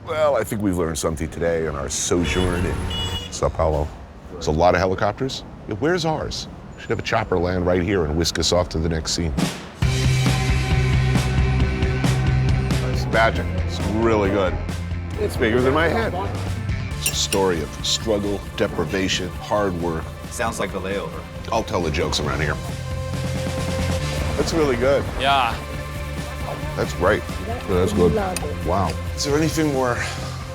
Well, I think we've learned something today on our sojourn in Sao Paulo. There's a lot of helicopters. Yeah, where's ours? We should have a chopper land right here and whisk us off to the next scene. It's magic. It's really good. It's bigger than my head. It's a story of struggle, deprivation, hard work. Sounds like the Layover. I'll tell the jokes around here. That's really good. Yeah. That's great. Yeah, that's good. Wow. Is there anything more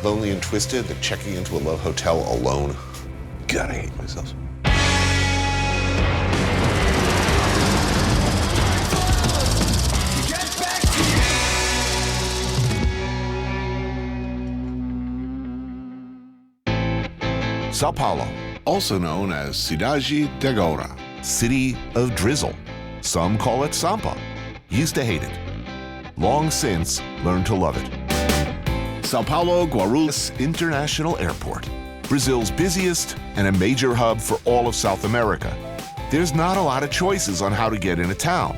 lonely and twisted than checking into a love hotel alone? God, I hate myself. Sao Paulo, also known as Cidade de Agora, City of Drizzle. Some call it Sampa. Used to hate it. Long since learned to love it. Sao Paulo Guarulhos International Airport, Brazil's busiest and a major hub for all of South America. There's not a lot of choices on how to get into town.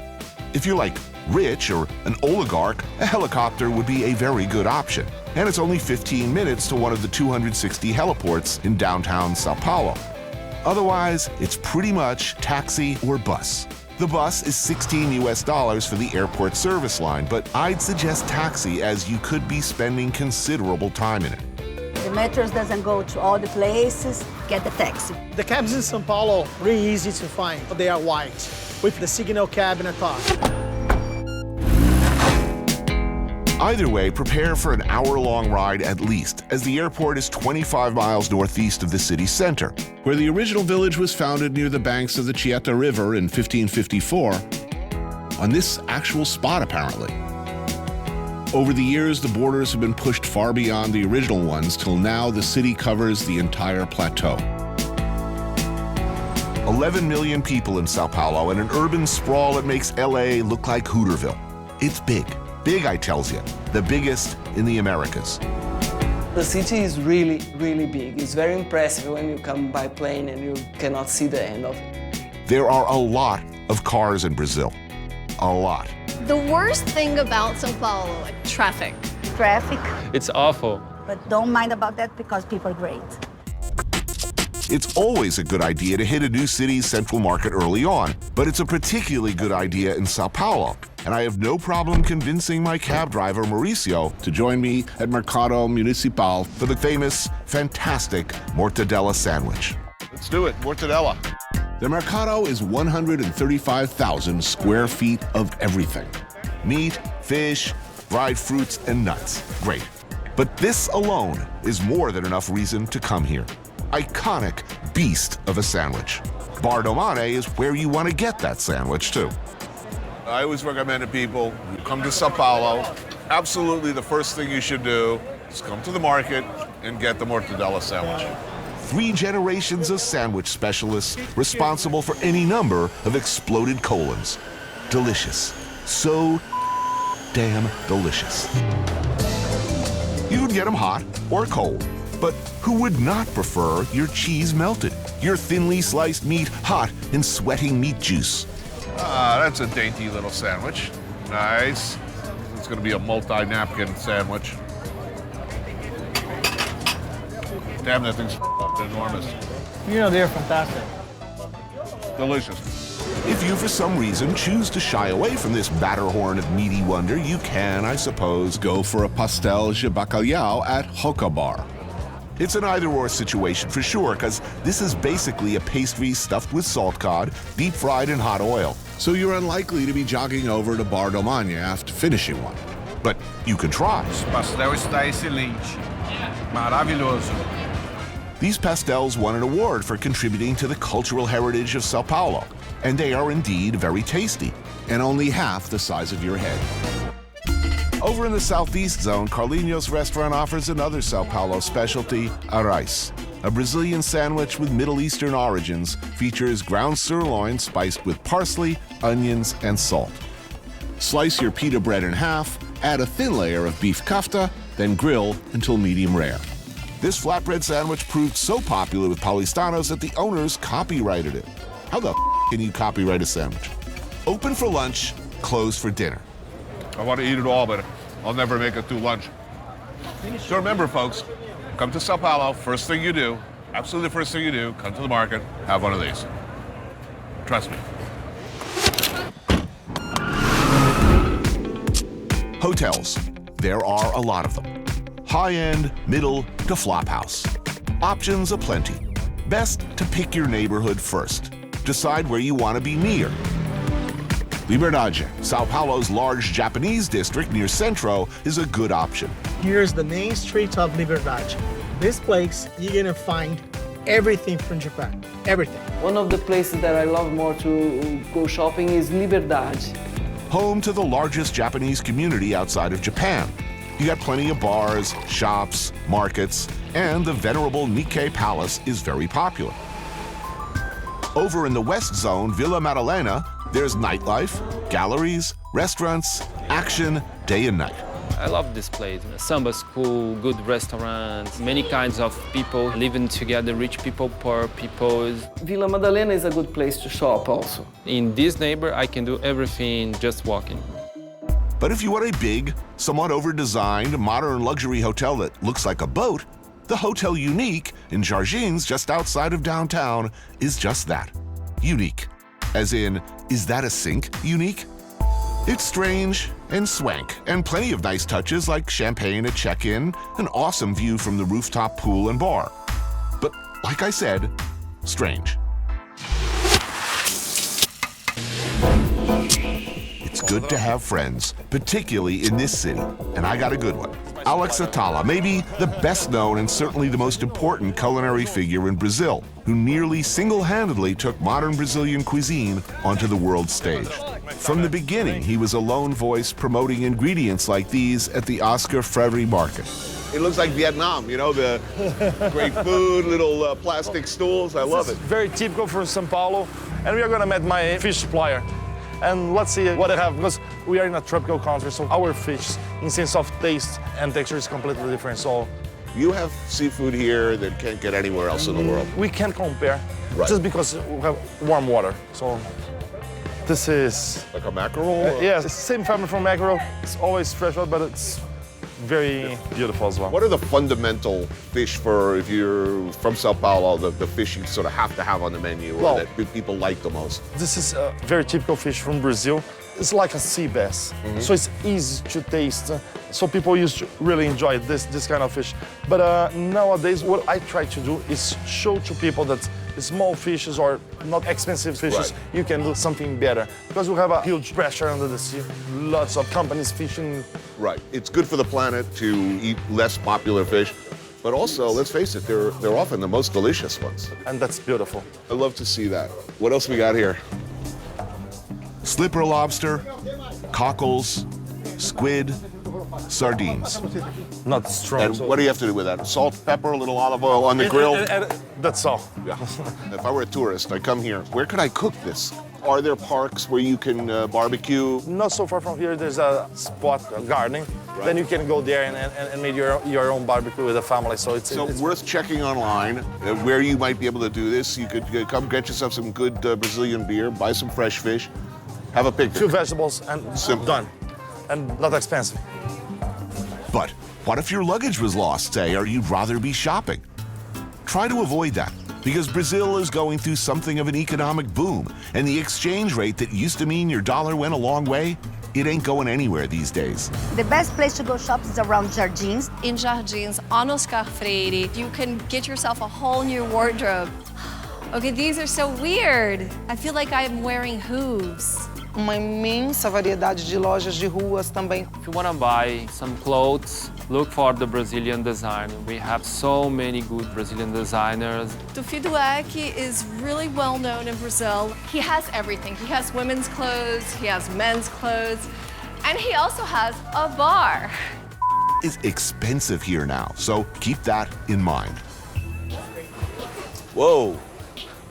If you're like rich or an oligarch, a helicopter would be a very good option. And it's only 15 minutes to one of the 260 heliports in downtown Sao Paulo. Otherwise, it's pretty much taxi or bus. The bus is $16 for the airport service line, but I'd suggest taxi as you could be spending considerable time in it. The metros doesn't go to all the places. Get the taxi. The cabs in São Paulo, really easy to find. They are white, with the signal cab in the top. Either way, prepare for an hour-long ride at least, as the airport is 25 miles northeast of the city center, where the original village was founded near the banks of the Chieta River in 1554, on this actual spot apparently. Over the years, the borders have been pushed far beyond the original ones, till now the city covers the entire plateau. 11 million people in Sao Paulo and an urban sprawl that makes LA look like Hooterville. It's big. Big, I tells you. The biggest in the Americas. The city is really, really big. It's very impressive when you come by plane and you cannot see the end of it. There are a lot of cars in Brazil. A lot. The worst thing about São Paulo, traffic. Traffic, It's awful. but don't mind about that because people are great. It's always a good idea to hit a new city's central market early on, but it's a particularly good idea in Sao Paulo. And I have no problem convincing my cab driver, Mauricio, to join me at Mercado Municipal for the famous, fantastic mortadella sandwich. Let's do it, mortadella. The Mercado is 135,000 square feet of everything. Meat, fish, dried fruits, and nuts. Great. But this alone is more than enough reason to come here. Iconic beast of a sandwich. Bar do Mane is where you want to get that sandwich, too. I always recommend to people, you come to Sao Paulo, absolutely the first thing you should do is come to the market and get the mortadella sandwich. 3 generations of sandwich specialists responsible for any number of exploded colons. Delicious. So damn delicious. You can get them hot or cold, but who would not prefer your cheese melted, your thinly sliced meat hot in sweating meat juice? Ah, that's a dainty little sandwich. Nice. It's gonna be a multi-napkin sandwich. Damn, that thing's enormous. You know, they're fantastic. Delicious. If you, for some reason, choose to shy away from this Matterhorn of meaty wonder, you can, I suppose, go for a pastel de bacalhau at Hoka Bar. It's an either-or situation for sure, because this is basically a pastry stuffed with salt cod, deep-fried in hot oil. So you're unlikely to be jogging over to Bar do Mane after finishing one. But you can try. Esse pastel está excelente. Maravilhoso. These pastels won an award for contributing to the cultural heritage of Sao Paulo, and they are indeed very tasty, and only half the size of your head. Over in the southeast zone, Carlinhos restaurant offers another Sao Paulo specialty, arroz. A Brazilian sandwich with Middle Eastern origins, features ground sirloin spiced with parsley, onions, and salt. Slice your pita bread in half, add a thin layer of beef kafta, then grill until medium rare. This flatbread sandwich proved so popular with Paulistanos that the owners copyrighted it. How the can you copyright a sandwich? Open for lunch, closed for dinner. I want to eat it all, but I'll never make it through lunch. So remember, folks, come to Sao Paulo, first thing you do, absolutely the first thing you do, come to the market, have one of these. Trust me. Hotels. There are a lot of them. High-end, middle, to flop house. Options aplenty. Best to pick your neighborhood first. Decide where you want to be near. Liberdade, Sao Paulo's large Japanese district near Centro, is a good option. Here's the main street of Liberdade. This place, you're gonna find everything from Japan. Everything. One of the places that I love more to go shopping is Liberdade. Home to the largest Japanese community outside of Japan. You got plenty of bars, shops, markets, and the venerable Nikkei Palace is very popular. Over in the West Zone, Vila Madalena, there's nightlife, galleries, restaurants, action, day and night. I love this place. Samba school, good restaurants, many kinds of people living together, rich people, poor people. Vila Madalena is a good place to shop also. In this neighbor, I can do everything just walking. But if you want a big, somewhat over-designed, modern luxury hotel that looks like a boat, the Hotel Unique in Jardins, just outside of downtown, is just that, unique. As in, is that a sink unique? It's strange and swank, and plenty of nice touches like champagne at check-in, an awesome view from the rooftop pool and bar. But like I said, strange. It's good to have friends, particularly in this city, and I got a good one. Alex Atala, maybe the best known and certainly the most important culinary figure in Brazil, who nearly single-handedly took modern Brazilian cuisine onto the world stage. From the beginning, he was a lone voice promoting ingredients like these at the Oscar Freire market. It looks like Vietnam, you know, the great food, little plastic stools. I love it. Very typical for São Paulo, and we are going to meet my fish supplier. And let's see what they have, because we are in a tropical country, so our fish, in sense of taste and texture, is completely different. So you have seafood here that can't get anywhere else in the world. we can't compare, Right. just because we have warm water. So this is... Like a mackerel? yes, it's the same family from mackerel. It's always fresh, but it's very beautiful as well. What are the fundamental fish for, if you're from Sao Paulo, the fish you sort of have to have on the menu or Well, that people like the most? This is a very typical fish from Brazil. It's like a sea bass, so it's easy to taste. So people used to really enjoy this kind of fish. But nowadays, what I try to do is show to people that small fishes or not expensive fishes, Right. you can do something better. Because we have a huge pressure under the sea, lots of companies fishing. Right. It's good for the planet to eat less popular fish, but also, let's face it, they're often the most delicious ones. And that's beautiful. I love to see that. What else we got here? Slipper lobster, cockles, squid, sardines. Not strong. And what do you have to do with that? Salt, pepper, a little olive oil on the grill? And that's all. Yeah. If I were a tourist, I come here. Where could I cook this? Are there parks where you can barbecue? Not so far from here, there's a spot, a garden. Right. Then you can go there and make your own barbecue with the family. So it's Worth checking online where you might be able to do this. You could come get yourself some good Brazilian beer, buy some fresh fish, have a picnic. few vegetables and Simple. done. And not expensive. But what if your luggage was lost, say, or you'd rather be shopping? Try to avoid that, because Brazil is going through something of an economic boom, and the exchange rate that used to mean your dollar went a long way, it ain't going anywhere these days. The best place to go shop is around Jardins. In Jardins, on Oscar Freire, you can get yourself a whole new wardrobe. Okay, these are so weird. I feel like I'm wearing hooves. Uma imensa variedade de lojas de ruas também. If you want to buy some clothes, look for the Brazilian design. We have so many good Brazilian designers. Tufiduek is really well known in Brazil. He has everything. He has women's clothes, he has men's clothes, and he also has a bar. It's expensive here now, so keep that in mind. Whoa.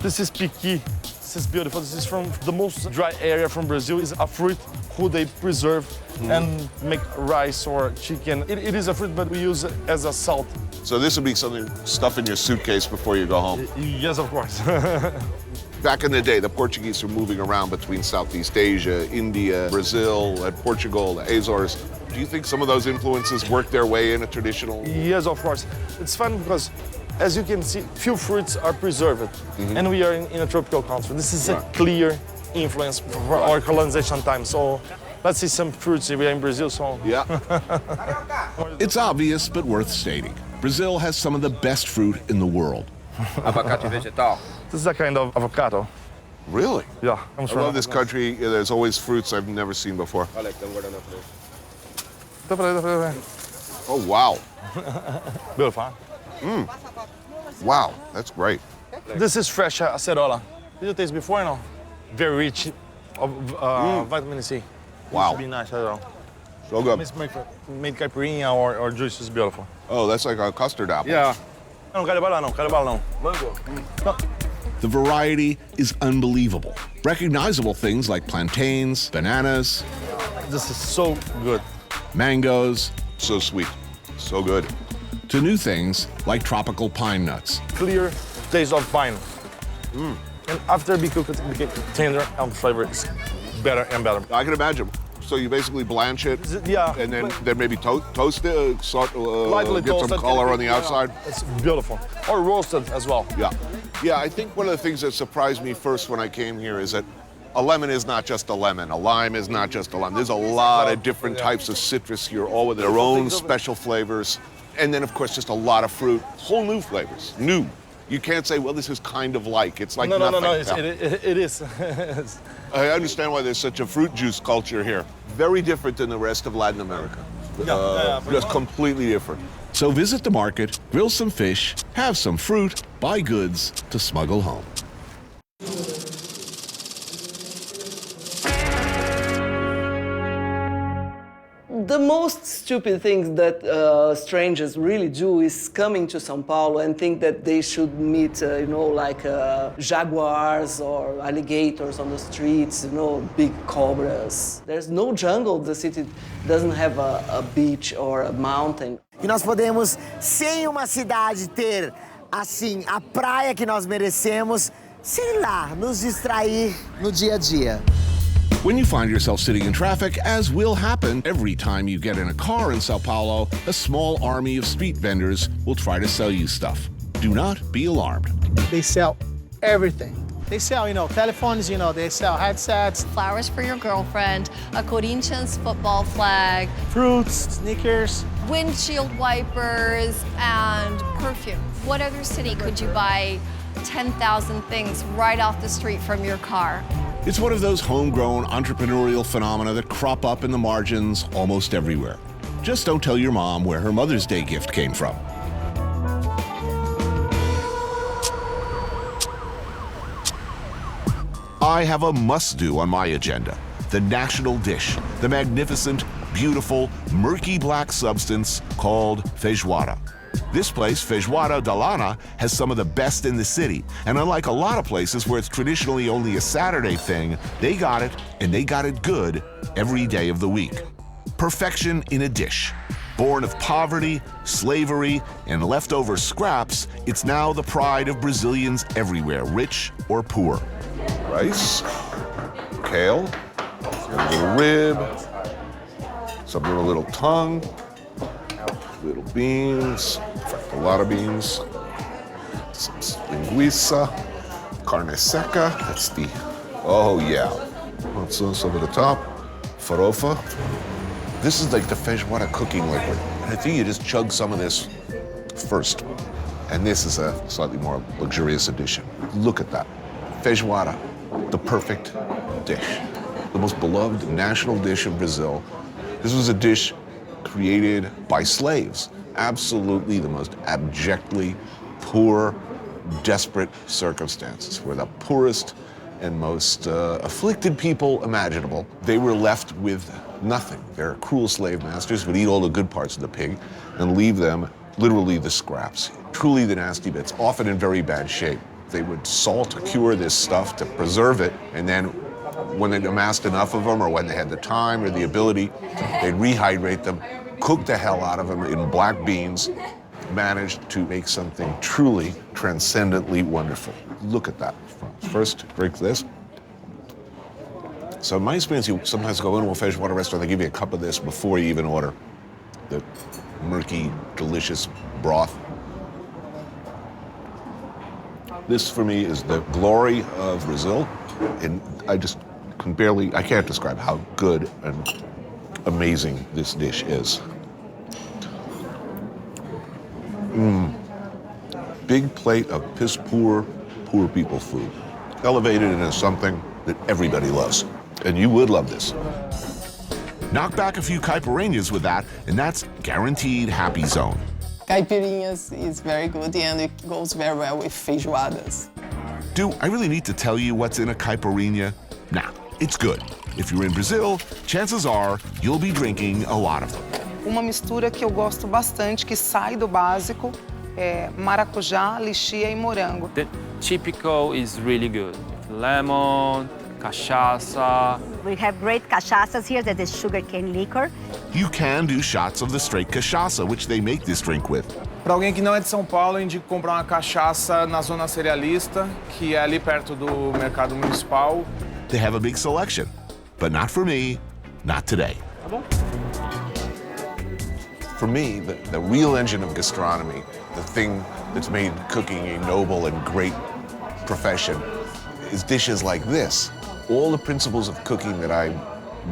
This is piqui. This is beautiful. This is from the most dry area from Brazil. It's a fruit who they preserve and make rice or chicken. It is a fruit, but we use it as a salt. So this would be something stuff in your suitcase before you go home. Yes, of course. Back in the day, the Portuguese were moving around between Southeast Asia, India, Brazil, and Portugal, the Azores. Do you think some of those influences work their way in a traditional? Yes, of course. It's fun because, as you can see, few fruits are preserved, and we are in a tropical country. This is a clear influence for our colonization time. So let's see some fruits here. We are in Brazil, so. Yeah. It's obvious, but worth stating. Brazil has some of the best fruit in the world. Abacate vegetal. This is a kind of avocado. Really? Yeah. I love this country. There's always fruits I've never seen before. Oh, wow. Beautiful. Wow, that's great. This is fresh acerola. Did you taste before? No. Very rich of vitamin C. Wow. This would be nice as well. So good. Made caipirinha or juice is beautiful. Oh, that's like a custard apple. Yeah. No, quero bala não, quero bala não. Mango. No. The variety is unbelievable. Recognizable things like plantains, bananas. This is so good. Mangoes, so sweet, so good. To new things like tropical pine nuts. Clear taste of pine. And after be cooked, it became tender and flavor is better and better. I can imagine. So you basically blanch it, yeah, and then maybe toast it, lightly get toasted, some color on the outside. It's beautiful. Or roasted as well. Yeah. Yeah, I think one of the things that surprised me first when I came here is that a lemon is not just a lemon. A lime is not just a lime. There's a lot of different types of citrus here, all with their own special flavors. And then, of course, just a lot of fruit, whole new flavors, new. You can't say, well, this is kind of like. It's like nothing. No, it is. I understand why there's such a fruit juice culture here. Very different than the rest of Latin America. Just completely different. So visit the market, grill some fish, have some fruit, buy goods to smuggle home. The most stupid thing that strangers really do is coming to São Paulo and think that they should meet, like jaguars or alligators on the streets, big cobras. There's no jungle. The city doesn't have a beach or a mountain. E nós podemos, sem uma cidade ter, assim, a praia que nós merecemos, sei lá, nos distrair no dia a dia. When you find yourself sitting in traffic, as will happen every time you get in a car in São Paulo, a small army of street vendors will try to sell you stuff. Do not be alarmed. They sell everything. They sell, telephones, they sell headsets. Flowers for your girlfriend, a Corinthians football flag, Fruits, sneakers. windshield wipers, and perfume. What other city could you buy 10,000 things right off the street from your car? It's one of those homegrown entrepreneurial phenomena that crop up in the margins almost everywhere. Just don't tell your mom where her Mother's Day gift came from. I have a must-do on my agenda. The national dish, the magnificent, beautiful, murky black substance called Feijoada. This place, Feijoada da Lana, has some of the best in the city. And unlike a lot of places where it's traditionally only a Saturday thing, they got it, and they got it good, every day of the week. Perfection in a dish. Born of poverty, slavery, and leftover scraps, it's now the pride of Brazilians everywhere, rich or poor. Rice, kale, a little rib, something with a little tongue, little beans, in fact, a lot of beans, some linguiça, carne seca, that's the, oh yeah, hot sauce over the top, farofa. This is like the feijoada cooking liquid. And I think you just chug some of this first. And this is a slightly more luxurious edition. Look at that. Feijoada, the perfect dish. The most beloved national dish of Brazil. This was a dish created by slaves. Absolutely the most abjectly poor, desperate circumstances, where the poorest and most afflicted people imaginable, they were left with nothing. Their cruel slave masters would eat all the good parts of the pig and leave them literally the scraps, truly the nasty bits, often in very bad shape. They would salt or cure this stuff to preserve it, and then when they'd amassed enough of them, or when they had the time or the ability, they'd rehydrate them, cook the hell out of them in black beans, managed to make something truly transcendently wonderful. Look at that. First, drink this. So in my experience, you sometimes go into a Feijoada restaurant, they give you a cup of this before you even order the murky, delicious broth. This, for me, is the glory of Brazil, and I can't describe how good and amazing this dish is. Big plate of piss-poor, poor people food, elevated into something that everybody loves. And you would love this. Knock back a few caipirinhas with that, and that's guaranteed happy zone. Caipirinhas is very good and it goes very well with feijoadas. Do I really need to tell you what's in a caipirinha? Nah, it's good. If you're in Brazil, chances are you'll be drinking a lot of them. Uma mistura que eu gosto bastante, que sai do básico, é maracujá, lichia e morango. The typical is really good. Lemon, cachaça. We have great cachaças here, that is sugarcane liquor. You can do shots of the straight cachaça, which they make this drink with. Para alguém que não é de São Paulo, eu indico comprar uma cachaça na zona cerealista, que é ali perto do mercado municipal. They have a big selection, but not for me, not today. For me, the real engine of gastronomy, the thing that's made cooking a noble and great profession, is dishes like this. All the principles of cooking that I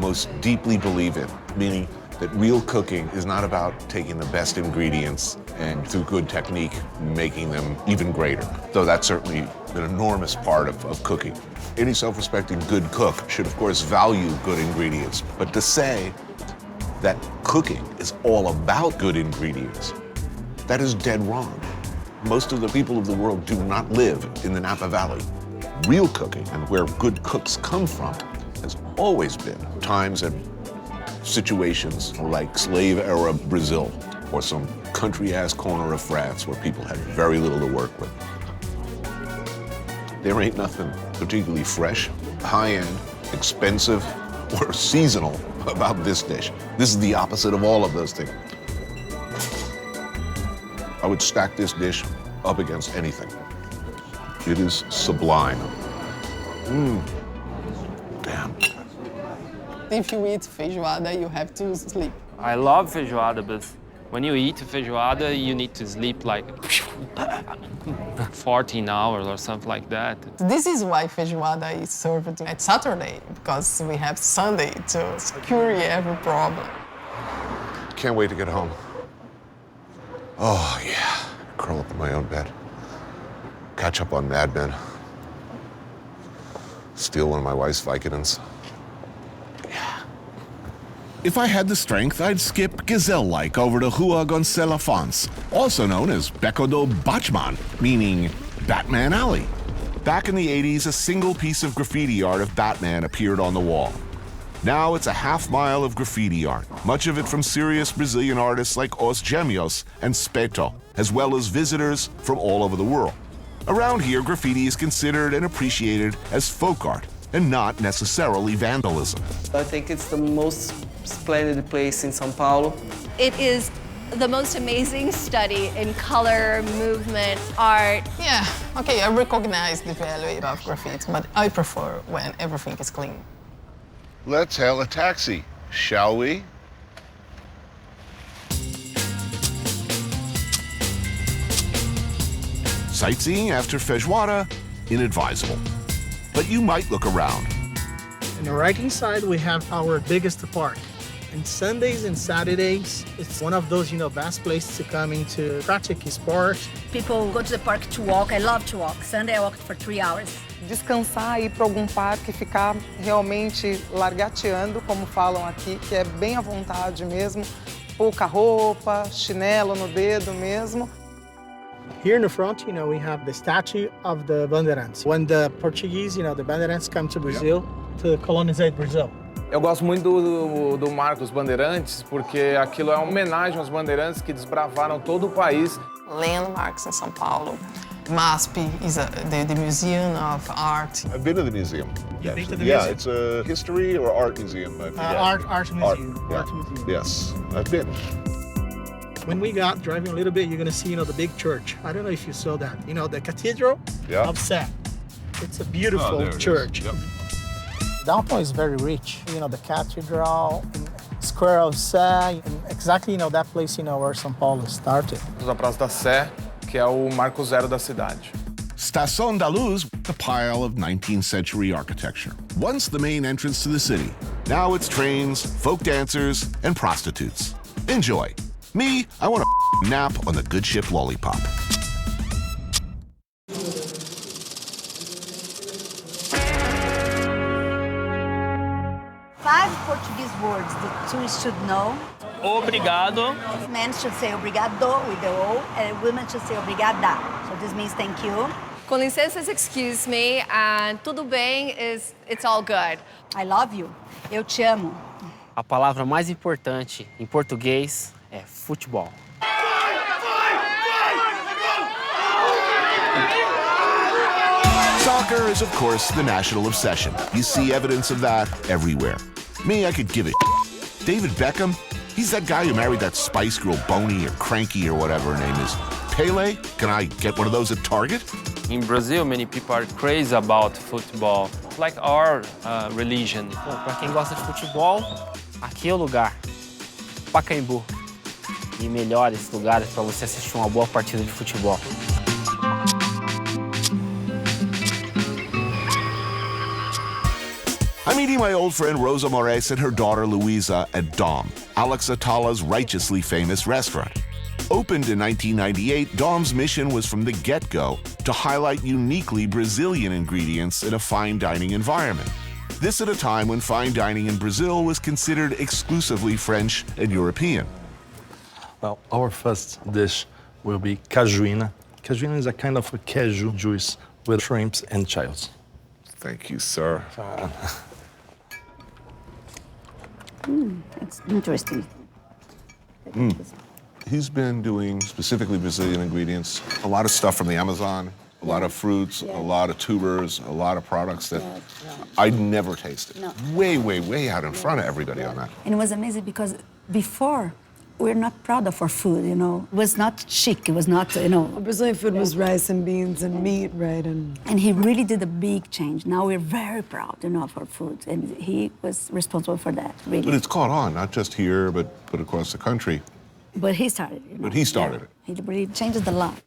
most deeply believe in, meaning that real cooking is not about taking the best ingredients and through good technique making them even greater, though that's certainly an enormous part of cooking. Any self-respecting good cook should, of course, value good ingredients, but to say that cooking is all about good ingredients, that is dead wrong. Most of the people of the world do not live in the Napa Valley. Real cooking, and where good cooks come from, has always been times and situations like slave-era Brazil or some country-ass corner of France where people had very little to work with. There ain't nothing particularly fresh, high-end, expensive, or seasonal about this dish. This is the opposite of all of those things. I would stack this dish up against anything. It is sublime. Damn. If you eat feijoada, you have to sleep. I love feijoada, but when you eat feijoada, you need to sleep like 14 hours or something like that. This is why feijoada is served at Saturday, because we have Sunday to cure every problem. Can't wait to get home. Oh, yeah. Curl up in my own bed. Catch up on Mad Men. Steal one of my wife's Vicodins. Yeah. If I had the strength, I'd skip gazelle-like over to Rua Gonçalves, also known as Beco do Batman, meaning Batman Alley. Back in the 80s, a single piece of graffiti art of Batman appeared on the wall. Now it's a half-mile of graffiti art, much of it from serious Brazilian artists like Os Gêmeos and Speto, as well as visitors from all over the world. Around here, graffiti is considered and appreciated as folk art and not necessarily vandalism. I think it's the most splendid place in São Paulo. It is the most amazing study in color, movement, art. Yeah, okay, I recognize the value of graffiti, but I prefer when everything is clean. Let's hail a taxi, shall we? Sightseeing after Feijoada, inadvisable. But you might look around. On the right-hand side, we have our biggest park. And Sundays and Saturdays, it's one of those, best places to come into practice sport. People go to the park to walk. I love to walk. Sunday I walked for 3 hours. Descansar, ir para algum parque, ficar realmente largateando, como falam aqui, que é bem à vontade mesmo. Pouca roupa, chinelo no dedo mesmo. Here in the front, we have the statue of the Bandeirantes. When the Portuguese, the Bandeirantes come to Brazil to colonize Brazil. Eu gosto muito do Marco dos Bandeirantes, porque aquilo é uma homenagem aos bandeirantes que desbravaram todo o país. Landmarks in São Paulo. MASP is the Museum of Art. I've been to the museum. You've been to the museum? museum? It's a history or art museum. Art museum. Art museum. Yes, I've been. When we got driving a little bit, you're gonna see, the big church. I don't know if you saw that. The Cathedral of Sé. It's a beautiful church. Yep. Downtown is very rich. The Cathedral, Square of Sé, and exactly, that place, where São Paulo started. A Praça da Sé, que é o marco zero da cidade. Estação da Luz, a pile of 19th century architecture. Once the main entrance to the city. Now it's trains, folk dancers, and prostitutes. Enjoy. Me, I want a nap on the good ship Lollipop. Five Portuguese words that tourists should know. Obrigado. Men should say obrigado with the O, and women should say obrigada. So this means thank you. Com licença, excuse me, and tudo bem is it's all good. I love you. Eu te amo. A palavra mais importante em português é futebol. Soccer is, of course, the national obsession. You see evidence of that everywhere. Me, I could give it. David Beckham, he's that guy who married that Spice Girl Boney or Cranky or whatever her name is. Pele, can I get one of those at Target? In Brazil, many people are crazy about football, like our religion. Para quem gosta de futebol, aqui é o lugar. Pacaembu. E melhores lugares para você assistir uma boa partida de futebol. I'm meeting my old friend Rosa Moraes and her daughter Luisa at D.O.M, Alex Atala's righteously famous restaurant. Opened in 1998, D.O.M's mission was from the get-go to highlight uniquely Brazilian ingredients in a fine dining environment. This at a time when fine dining in Brazil was considered exclusively French and European. Well, our first dish will be cajuína. Cajuína is a kind of a cashew juice with shrimps and chives. Thank you, sir. It's interesting. He's been doing specifically Brazilian ingredients, a lot of stuff from the Amazon, a lot of fruits, a lot of tubers, a lot of products that I'd never tasted. No. Way, way, way out in front of everybody on that. And it was amazing because before, we're not proud of our food, It was not chic, it was not, Brazilian food was rice and beans and meat, right? And he really did a big change. Now we're very proud, of our food. And he was responsible for that, really. But it's caught on, not just here, but across the country. But he started it. But he started it. He really changed a lot.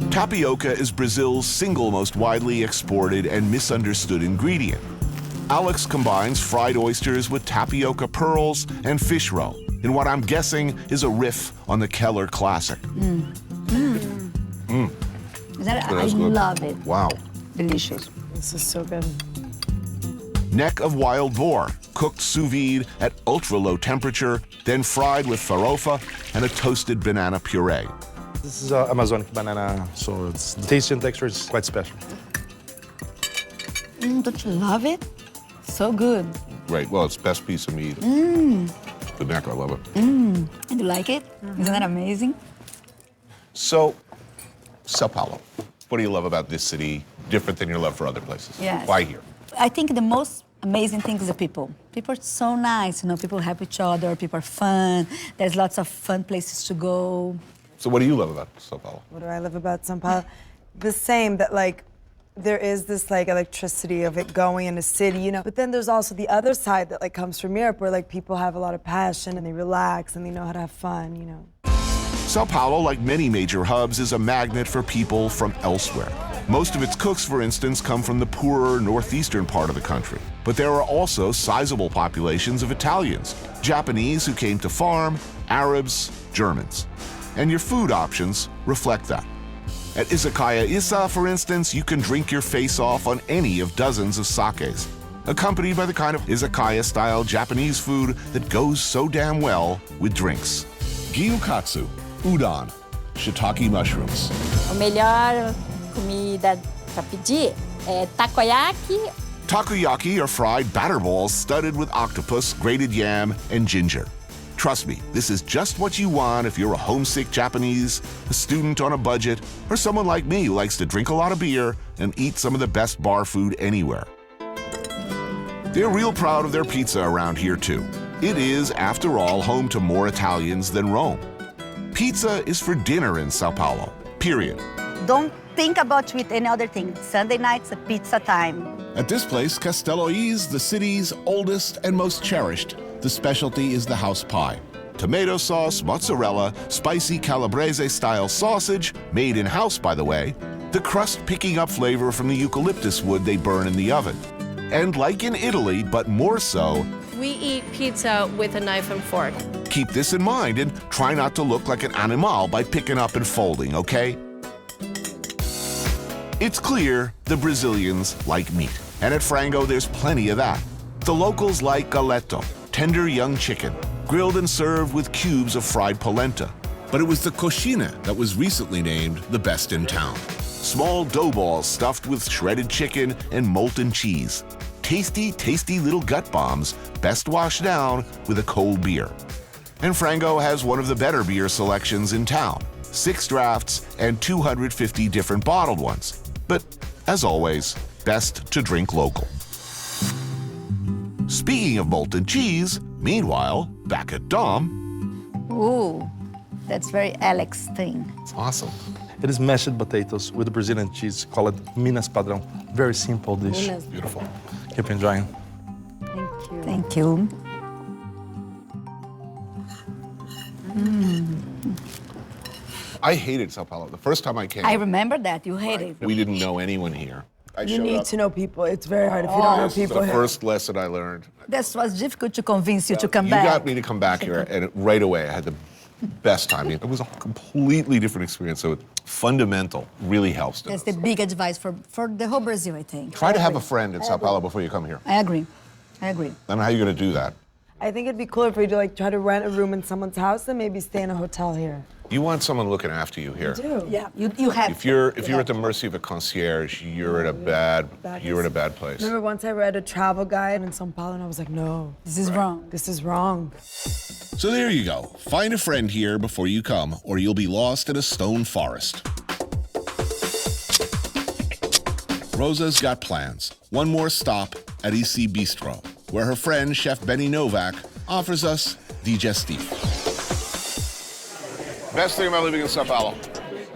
Tapioca is Brazil's single most widely exported and misunderstood ingredient. Alex combines fried oysters with tapioca pearls and fish roe in what I'm guessing is a riff on the Keller classic. I love it. Wow. Delicious. this is so good. Neck of wild boar, cooked sous vide at ultra-low temperature, then fried with farofa and a toasted banana puree. This is Amazonic banana, so the taste and texture is quite special. Don't you love it? So good. Right, well, it's best piece of meat. The neck, I love it. And you like it? Isn't that amazing? So, São Paulo, what do you love about this city different than your love for other places? Yes. Why here? I think the most amazing thing is the people. People are so nice, people help each other, people are fun. There's lots of fun places to go. So what do you love about São Paulo? What do I love about São Paulo? The same, that there is this electricity of it going in a city, But then there's also the other side that comes from Europe, where people have a lot of passion and they relax and they know how to have fun, São Paulo, like many major hubs, is a magnet for people from elsewhere. Most of its cooks, for instance, come from the poorer northeastern part of the country. But there are also sizable populations of Italians, Japanese who came to farm, Arabs, Germans. And your food options reflect that. At Izakaya Issa, for instance, you can drink your face off on any of dozens of sakes, accompanied by the kind of izakaya-style Japanese food that goes so damn well with drinks. Gyukatsu, udon, shiitake mushrooms. A melhor comida para pedir é takoyaki. Takoyaki are fried batter balls studded with octopus, grated yam, and ginger. Trust me, this is just what you want if you're a homesick Japanese, a student on a budget, or someone like me who likes to drink a lot of beer and eat some of the best bar food anywhere. They're real proud of their pizza around here, too. It is, after all, home to more Italians than Rome. Pizza is for dinner in Sao Paulo, period. Don't think about to eat any other thing. Sunday night's a pizza time. At this place, Castelloese, the city's oldest and most cherished, the specialty is the house pie. Tomato sauce, mozzarella, spicy calabrese-style sausage, made in-house, by the way, the crust picking up flavor from the eucalyptus wood they burn in the oven. And like in Italy, but more so, We eat pizza with a knife and fork. keep this in mind and try not to look like an animal by picking up and folding, okay? It's clear the Brazilians like meat, and at Frango there's plenty of that. The locals like galeto, tender young chicken, grilled and served with cubes of fried polenta. But it was the coxinha that was recently named the best in town. Small dough balls stuffed with shredded chicken and molten cheese. Tasty, tasty little gut bombs, best washed down with a cold beer. And Frango has one of the better beer selections in town. 6 drafts and 250 different bottled ones. But, as always, best to drink local. Speaking of molten cheese, meanwhile, back at D.O.M. Ooh, that's very Alex thing. It's awesome. It is mashed potatoes with Brazilian cheese called Minas Padrão. Very simple dish. Minas. Beautiful. Keep enjoying. Thank you. Thank you. I hated Sao Paulo. The first time I came, I remember that. You hate it. we didn't know anyone here. I You showed need up. to know people. It's very hard if you don't know This is people the here. first lesson I learned. That was difficult to convince you to come You back. got me to come back here, and right away I had the best time. It was a completely different experience, so fundamental really helps. That's the big advice for the whole Brazil, I think. Try to have a friend in Sao Paulo before you come here. I agree. I agree. I don't know how you're going to do that. I think it'd be cooler for you to like try to rent a room in someone's house and maybe stay in a hotel here. You want someone looking after you here. Do. Yeah, you have. If you're at the mercy of a concierge, you're in a bad place. Remember once I read a travel guide in São Paulo and I was like, no. This is wrong. This is wrong. So there you go. Find a friend here before you come, or you'll be lost in a stone forest. Rosa's got plans. One more stop at EC Bistro, where her friend, Chef Benny Novak, offers us digestif. Best thing about living in Sao Paulo?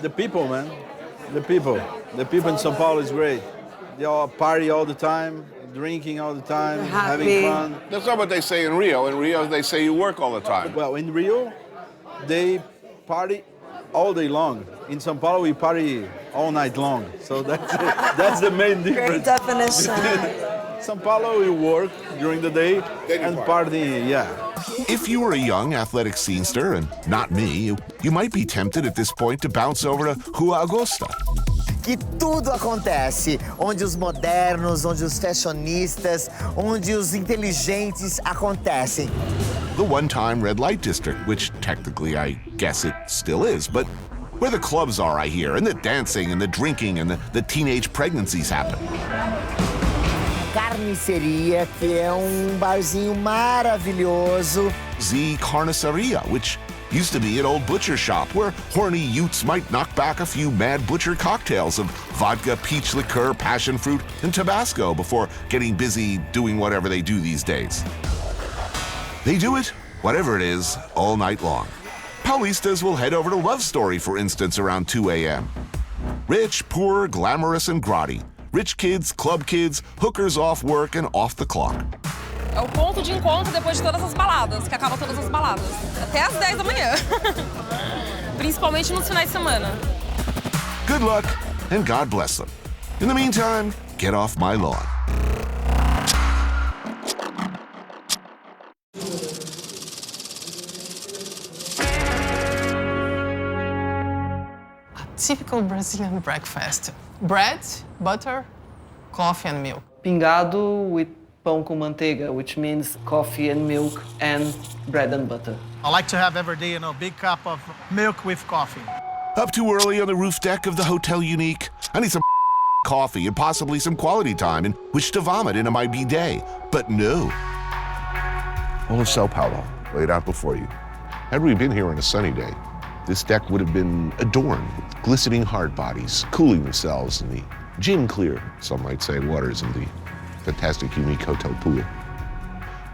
The people, man. The people. The people in São Paulo is great. They all party all the time, drinking all the time, having fun. That's not what they say in Rio. In Rio, they say you work all the time. Well, in Rio, they party all day long. In São Paulo, we party all night long. So that's the main difference. Great definition. São Paulo, we work during the day and party, yeah. If you were a young athletic scenester, and not me, you might be tempted at this point to bounce over to Rua Augusta. Que tudo acontece, onde os modernos, onde os fashionistas, onde os inteligentes acontecem. The one-time red light district, which technically I guess it still is, but where the clubs are, I hear, and the dancing and the drinking and the teenage pregnancies happen. Carniceria, que é barzinho maravilhoso. Z Carniceria, which used to be an old butcher shop where horny youths might knock back a few mad butcher cocktails of vodka, peach liqueur, passion fruit, and Tabasco before getting busy doing whatever they do these days. They do it, whatever it is, all night long. Paulistas will head over to Love Story, for instance, around 2 a.m. Rich, poor, glamorous, and grotty. Rich kids, club kids, hookers off work and off the clock. É o ponto de encontro depois de todas as baladas, que acaba todas as baladas. Até às 10 da manhã. Principalmente nos finais de semana. Good luck, and God bless them. In the meantime, get off my lawn. Typical Brazilian breakfast. Bread, butter, coffee and milk. Pingado with pão com manteiga, which means coffee and milk and bread and butter. I like to have every day, big cup of milk with coffee. Up too early on the roof deck of the Hotel Unique. I need some coffee and possibly some quality time in which to vomit into my bidet. But no. All of Sao Paulo laid out before you. Had we been here on a sunny day, this deck would have been adorned with glistening hard bodies, cooling themselves in the gin-clear, some might say, waters of the fantastic, unique hotel pool.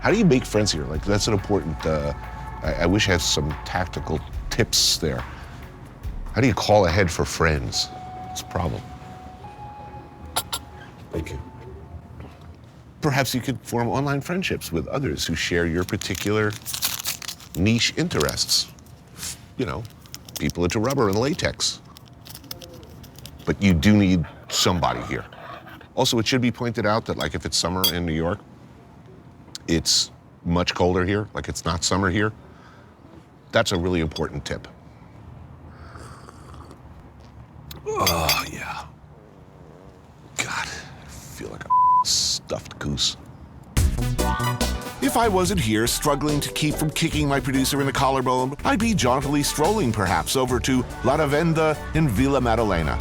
How do you make friends here? Like, that's an important, I wish I had some tactical tips there. How do you call ahead for friends? It's a problem. Thank you. Perhaps you could form online friendships with others who share your particular niche interests. You know, people into rubber and latex. But you do need somebody here. Also, it should be pointed out that, like, if it's summer in New York, it's much colder here, like it's not summer here. That's a really important tip. Oh, yeah. God, I feel like a stuffed goose. If I wasn't here struggling to keep from kicking my producer in the collarbone, I'd be jauntily strolling, perhaps, over to La Ravenda in Vila Madalena.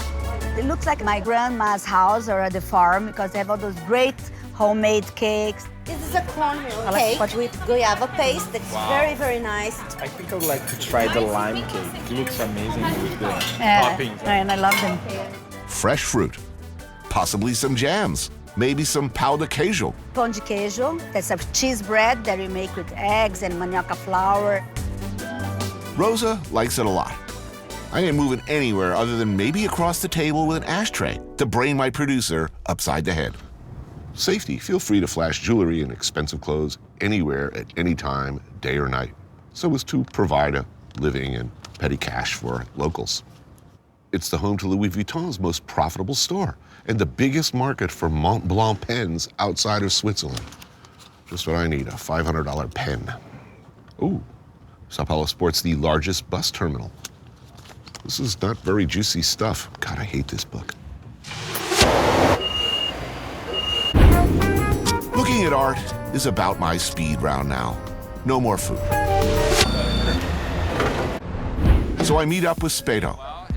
It looks like my grandma's house or at the farm because they have all those great homemade cakes. This is a cornmeal cake with guava paste. That's very, very nice. I think I would like to try the lime cake. It looks amazing with the toppings. And I love them. Fresh fruit, possibly some jams, maybe some pão de queijo. Pão de queijo, that's a cheese bread that we make with eggs and manioca flour. Rosa likes it a lot. I ain't moving anywhere other than maybe across the table with an ashtray to brain my producer upside the head. Safety, feel free to flash jewelry and expensive clothes anywhere at any time, day or night, so as to provide a living and petty cash for locals. It's the home to Louis Vuitton's most profitable store and the biggest market for Mont Blanc pens outside of Switzerland. Just what I need, a $500 pen. Ooh, Sao Paulo sports the largest bus terminal. This is not very juicy stuff. God, I hate this book. Looking at art is about my speed round now. No more food. So I meet up with Spedo,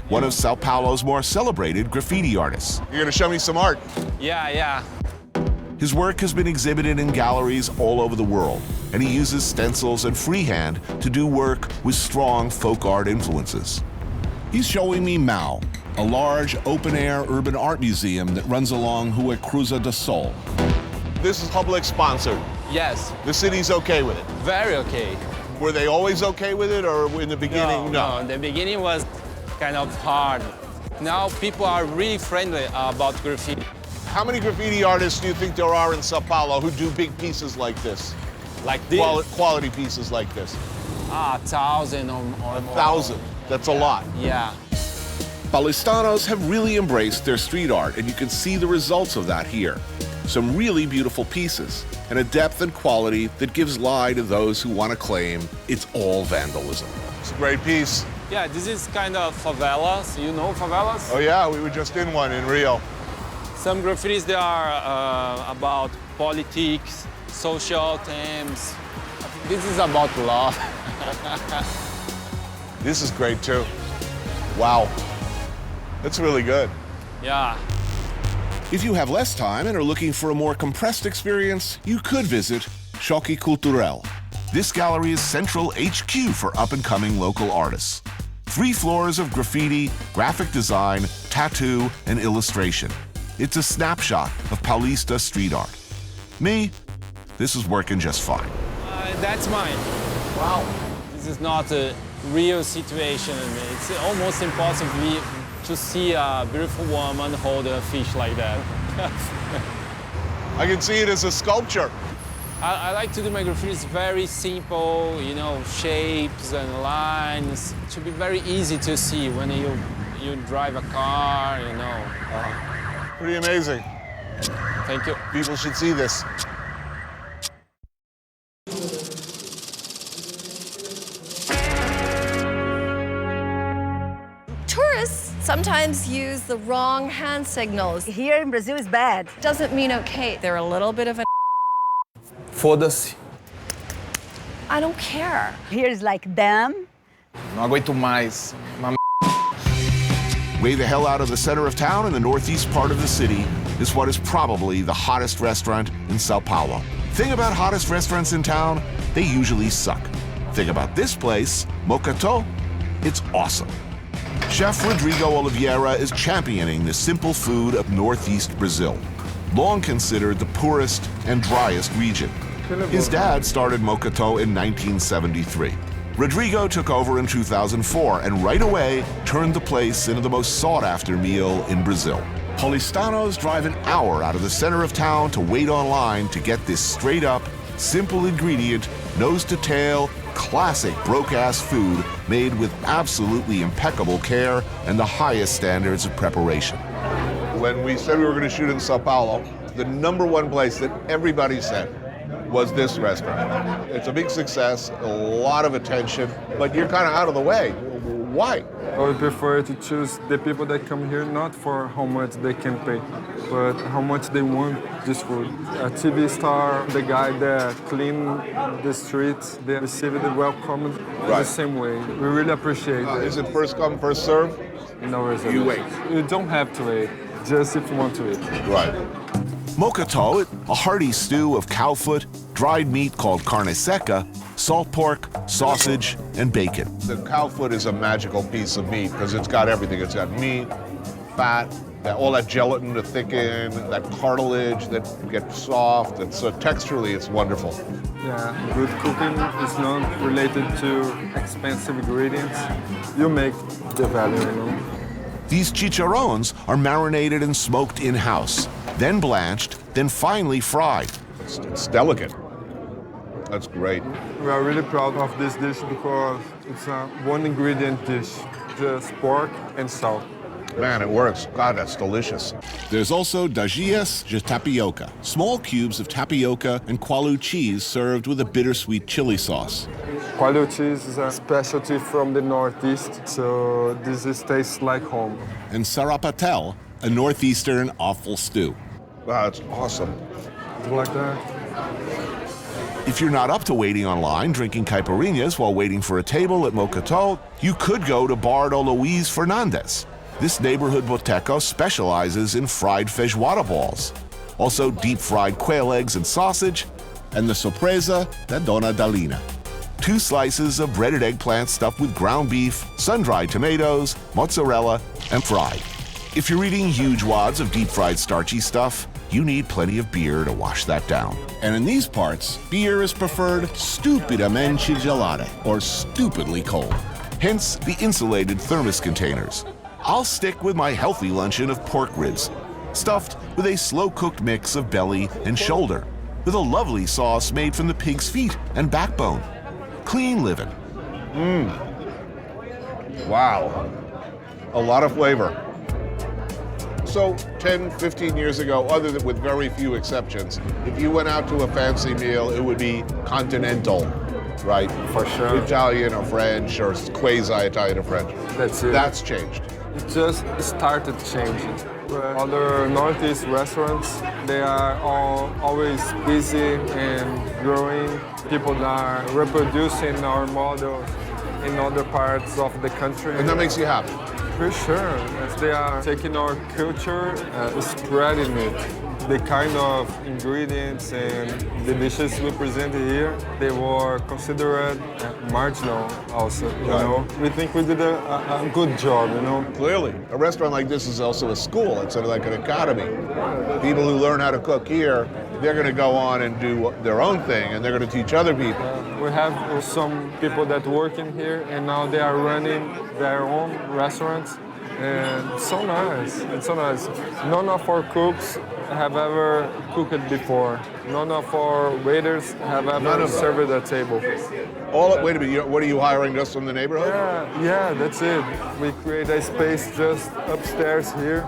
one of Sao Paulo's more celebrated graffiti artists. You're gonna show me some art? Yeah. His work has been exhibited in galleries all over the world, and he uses stencils and freehand to do work with strong folk art influences. He's showing me Mao, a large open-air urban art museum that runs along Rua Cruza do Sol. This is public sponsored. Yes. The city's okay with it? Very okay. Were they always okay with it, or in the beginning, no? No, the beginning was kind of hard. Now people are really friendly about graffiti. How many graffiti artists do you think there are in Sao Paulo who do big pieces like this? Like this? Quality pieces like this? 1,000 or more. 1,000? That's a lot. Yeah. Paulistanos have really embraced their street art, and you can see the results of that here. Some really beautiful pieces, and a depth and quality that gives lie to those who want to claim it's all vandalism. It's a great piece. Yeah, this is kind of favelas. You know favelas? Oh yeah, we were just in one in Rio. Some graffitis, they are about politics, social themes. This is about love. This is great too. Wow. That's really good. Yeah. If you have less time and are looking for a more compressed experience, you could visit Choque Cultural. This gallery is central HQ for up-and-coming local artists. 3 floors of graffiti, graphic design, tattoo, and illustration. It's a snapshot of Paulista street art. Me, this is working just fine. That's mine. Wow. This is not a real situation. It's almost impossible to see a beautiful woman hold a fish like that. I can see it as a sculpture. I like to do my graffitis very simple, you know, shapes and lines. It should be very easy to see when you drive a car, you know. Pretty amazing. Thank you. People should see this. Tourists sometimes use the wrong hand signals. Here in Brazil is bad. Doesn't mean okay. They're a little bit of an Foda-se. I don't care. Here is like them. Não aguento mais. Way the hell out of the center of town in the northeast part of the city is what is probably the hottest restaurant in Sao Paulo. Thing about hottest restaurants in town, they usually suck. Thing about this place, Mocotó, it's awesome. Chef Rodrigo Oliveira is championing the simple food of northeast Brazil, long considered the poorest and driest region. His dad started Mocotó in 1973. Rodrigo took over in 2004 and right away turned the place into the most sought-after meal in Brazil. Paulistanos drive an hour out of the center of town to wait online to get this straight-up, simple ingredient, nose-to-tail, classic broke-ass food made with absolutely impeccable care and the highest standards of preparation. When we said we were going to shoot in Sao Paulo, the #1 place that everybody said was this restaurant. It's a big success, a lot of attention, but you're kind of out of the way. Why? I would prefer to choose the people that come here not for how much they can pay, but how much they want this food. A TV star, the guy that clean the streets, they receive it welcome the same way. We really appreciate it. Is it first come, first serve? No reservation. You wait. You don't have to wait, just if you want to eat. Right. Mocotó, a hearty stew of cow foot, dried meat called carne seca, salt pork, sausage, and bacon. The cow foot is a magical piece of meat because it's got everything. It's got meat, fat, all that gelatin to thicken, that cartilage that gets soft. And so texturally, it's wonderful. Yeah, good cooking is not related to expensive ingredients. You make the value, you know. These chicharrones are marinated and smoked in-house, then blanched, then finally fried. It's delicate. That's great. We are really proud of this dish because it's a one-ingredient dish, just pork and salt. Man, it works. God, that's delicious. There's also dagias de tapioca, small cubes of tapioca and qualu cheese served with a bittersweet chili sauce. Qualu cheese is a specialty from the Northeast, so this tastes like home. And sarapatel, a Northeastern offal stew. Wow, that's awesome. Like that. If you're not up to waiting online drinking caipirinhas while waiting for a table at Mocotó, you could go to Bar do Luiz Fernandes. This neighborhood boteco specializes in fried feijoada balls, also deep-fried quail eggs and sausage, and the sorpresa da Dona Dalina. 2 slices of breaded eggplant stuffed with ground beef, sun-dried tomatoes, mozzarella, and fried. If you're eating huge wads of deep-fried starchy stuff, you need plenty of beer to wash that down. And in these parts, beer is preferred stupidamente gelada, or stupidly cold. Hence the insulated thermos containers. I'll stick with my healthy luncheon of pork ribs, stuffed with a slow-cooked mix of belly and shoulder, with a lovely sauce made from the pig's feet and backbone. Clean living. Wow. A lot of flavor. So 10, 15 years ago, other than with very few exceptions, if you went out to a fancy meal, it would be continental, right? For sure. Italian or French or quasi-Italian or French. That's it. That's changed. It just started changing. Other Northeast restaurants, they are always busy and growing. People are reproducing our models in other parts of the country. And that makes you happy? For sure, as they are taking our culture, spreading it. The kind of ingredients and the dishes we presented here, they were considered marginal also, you know. We think we did a good job, you know. Clearly. A restaurant like this is also a school. It's sort of like an academy. People who learn how to cook here, they're going to go on and do their own thing, and they're going to teach other people. We have some people that work in here, and now they are running their own restaurants. And it's so nice. It's so nice. None of our cooks have ever cooked before. None of our waiters have ever served a table. Wait a minute, what are you hiring just from the neighborhood? Yeah, that's it. We create a space just upstairs here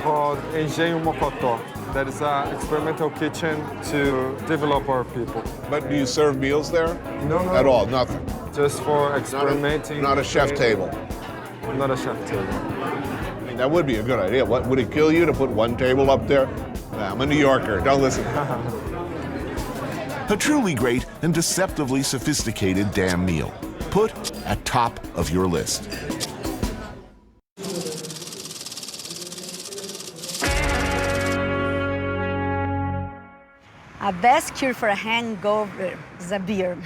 called Engenho Mocotó. That is an experimental kitchen to develop our people. But do you serve meals there? No. At all, nothing? Just for experimenting. Not a chef table? Not a chef table. I mean, that would be a good idea. What, would it kill you to put one table up there? Nah, I'm a New Yorker, don't listen. A truly great and deceptively sophisticated damn meal. Put at top of your list. A best cure for a hangover is a beer.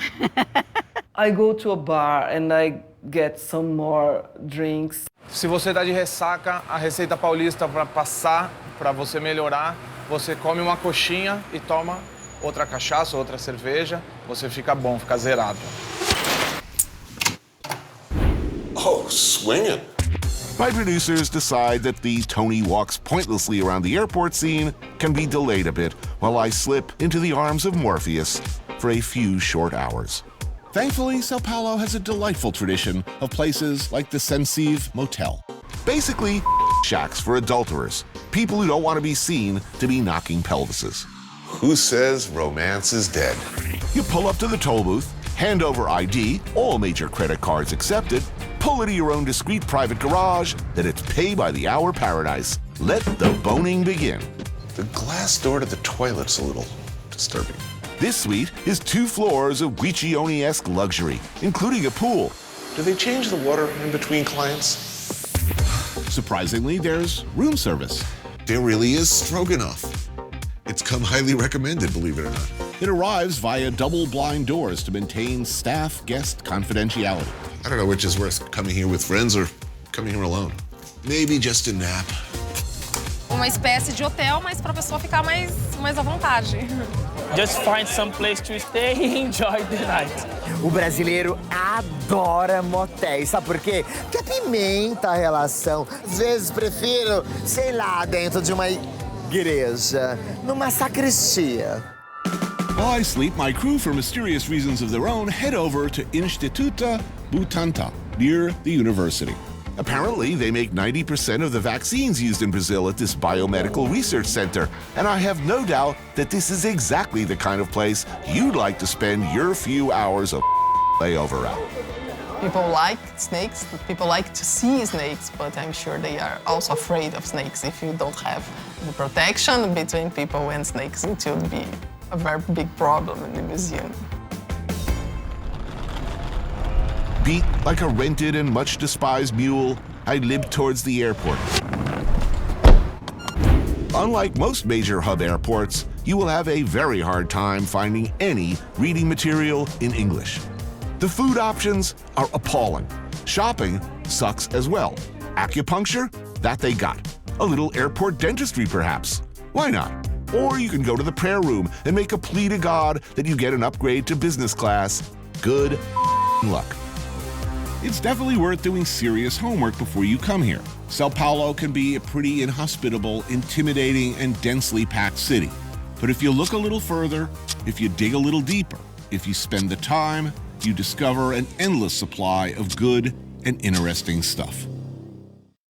I go to a bar and I get some more drinks. Se você tá de ressaca, a receita paulista para passar, para você melhorar, você come uma coxinha e toma outra cachaça, outra cerveja, você fica bom, fica zerado. swinging. My producers decide that the Tony walks pointlessly around the airport scene can be delayed a bit while I slip into the arms of Morpheus for a few short hours. Thankfully, Sao Paulo has a delightful tradition of places like the Sensive Motel. Basically, shacks for adulterers, people who don't want to be seen to be knocking pelvises. Who says romance is dead? You pull up to the toll booth, hand over ID, all major credit cards accepted, pull into your own discreet private garage, then it's pay-by-the-hour paradise. Let the boning begin. The glass door to the toilet's a little disturbing. This suite is 2 floors of Guiccione-esque luxury, including a pool. Do they change the water in between clients? Surprisingly, there's room service. There really is stroganoff. It's come highly recommended, believe it or not. It arrives via double-blind doors to maintain staff-guest confidentiality. I don't know which is worse, coming here with friends or coming here alone. Maybe just a nap. Uma espécie de hotel, mas para a pessoa ficar mais à vontade. Just find some place to stay and enjoy the night. O brasileiro adora motéis, sabe por quê? Porque apimenta a relação. Às vezes prefiro, sei lá, dentro de uma igreja, numa sacristia. While I sleep, my crew, for mysterious reasons of their own, head over to Instituto Butantan, near the university. Apparently, they make 90% of the vaccines used in Brazil at this biomedical research center, and I have no doubt that this is exactly the kind of place you'd like to spend your few hours of layover at. People like snakes, people like to see snakes, but I'm sure they are also afraid of snakes. If you don't have the protection between people and snakes, it would be a very big problem in the museum. Beat like a rented and much despised mule, I limp towards the airport. Unlike most major hub airports, you will have a very hard time finding any reading material in English. The food options are appalling. Shopping sucks as well. Acupuncture? That they got. A little airport dentistry, perhaps. Why not? Or you can go to the prayer room and make a plea to God that you get an upgrade to business class. Good luck. It's definitely worth doing serious homework before you come here. Sao Paulo can be a pretty inhospitable, intimidating, and densely packed city. But if you look a little further, if you dig a little deeper, if you spend the time, you discover an endless supply of good and interesting stuff.